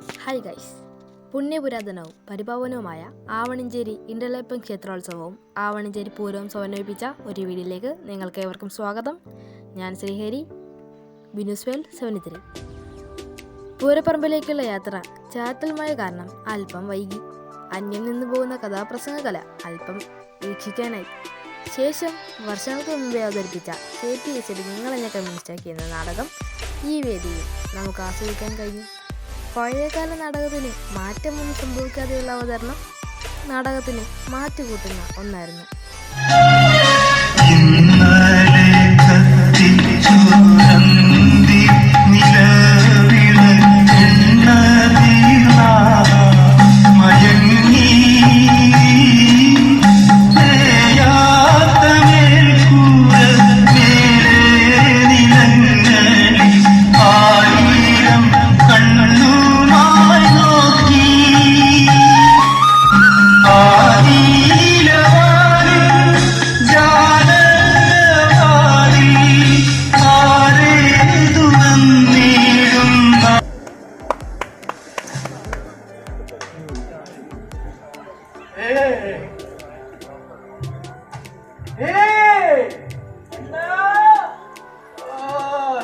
Hi guys, പുണ്യപുരാതനവും പരിപാവനവുമായ ആവണിഞ്ചേരി ഇന്റർലേപ്പം ക്ഷേത്രോത്സവവും ആവണിഞ്ചേരി പൂരവും സമന്വയിപ്പിച്ച ഒരു വീഡിയോയിലേക്ക് നിങ്ങൾക്ക് ഏവർക്കും സ്വാഗതം. ഞാൻ ശ്രീഹരി, ബിനുസ്വേൽ 73. പൂരപ്പറമ്പിലേക്കുള്ള യാത്ര ചാറ്റൽ മഴ കാരണം അല്പം വൈകി. അന്യം നിന്നു പോകുന്ന കഥാപ്രസംഗ കല അല്പം വീക്ഷിക്കാനായി. ശേഷം വർഷങ്ങൾക്ക് മുമ്പേ അവതരിപ്പിച്ച KPSC നിങ്ങളെന്നെ കമ്മ്യൂണിസ്റ്റാക്കി എന്ന നാടകം ഈ വേദിയിൽ നമുക്ക് ആസ്വദിക്കാൻ കഴിഞ്ഞു. പഴയകാല നാടകത്തിന് മാറ്റമൊന്നും സംഭവിക്കാതെയുള്ള അവതരണം നാടകത്തിന് മാറ്റുകൂട്ടുന്ന ഒന്നായിരുന്നു.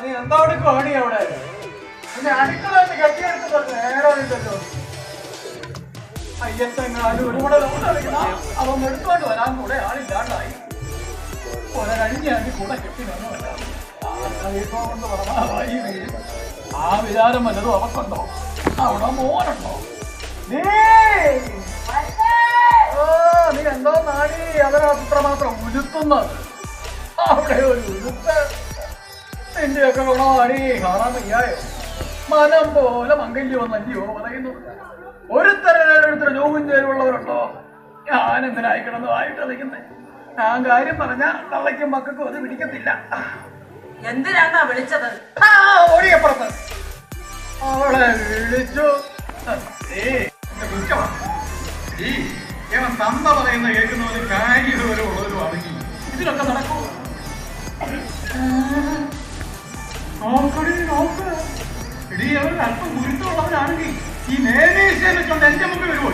നീ എന്തോട് കോടി അവിടെ അടുക്കള കെട്ടിയെടുത്തോ നേരമില്ലല്ലോ. അയ്യത്തെങ്ങാനും ഒരുപാട് അവൻ എടുത്തോണ്ട് വരാൻ കൂടെ ആളില്ലാണ്ടായി. ഒരഴിഞ്ഞാണ്ടി കൂടെ കെട്ടി വന്നതല്ല. കൊണ്ട് പറഞ്ഞായി ആ വിചാരം വല്ലതും അവക്കുണ്ടോ? അവിടെ മോനുണ്ടോ? നീ എന്തോ നാടി അതിനകത്ത് മാത്രം ഉരുത്തുന്നത്. അവിടെ ഒരു ഉരുത്ത് നിന്റെയൊക്കെ ഗുണമാണി കാണാൻ വയ്യായോ? മനം പോലെ മംഗല്യം നല്ലയോ പറയുന്നു. ഒരുത്തരടുത്ത ജോവും ചേരുള്ളവരുണ്ടോ? ഞാൻ എന്തിനായി കിടന്നതായിട്ട് അറിയുന്നേ? ഞാൻ കാര്യം പറഞ്ഞ തള്ളയ്ക്കും മക്കൾക്കും അത് പിടിക്കത്തില്ല. എന്തിനാണ് വിളിച്ചത്? ഓടിയപ്പുറത്ത് അവളെ വിളിച്ചു. തന്ത പറയുന്ന കേൾക്കുന്നവര് കാര്യം വരെ ഉള്ളവരും അറിഞ്ഞു. ഇതിലൊക്കെ നടക്കൂ. നോക്കടി നോക്ക്. ഇടീ അവർ അല്പം ഗുരുത്തമുള്ളവരാണെങ്കിൽ ഈ നേരീശ്വരനെ കൊണ്ട് എന്റെ മുമ്പിൽ വരുമോ?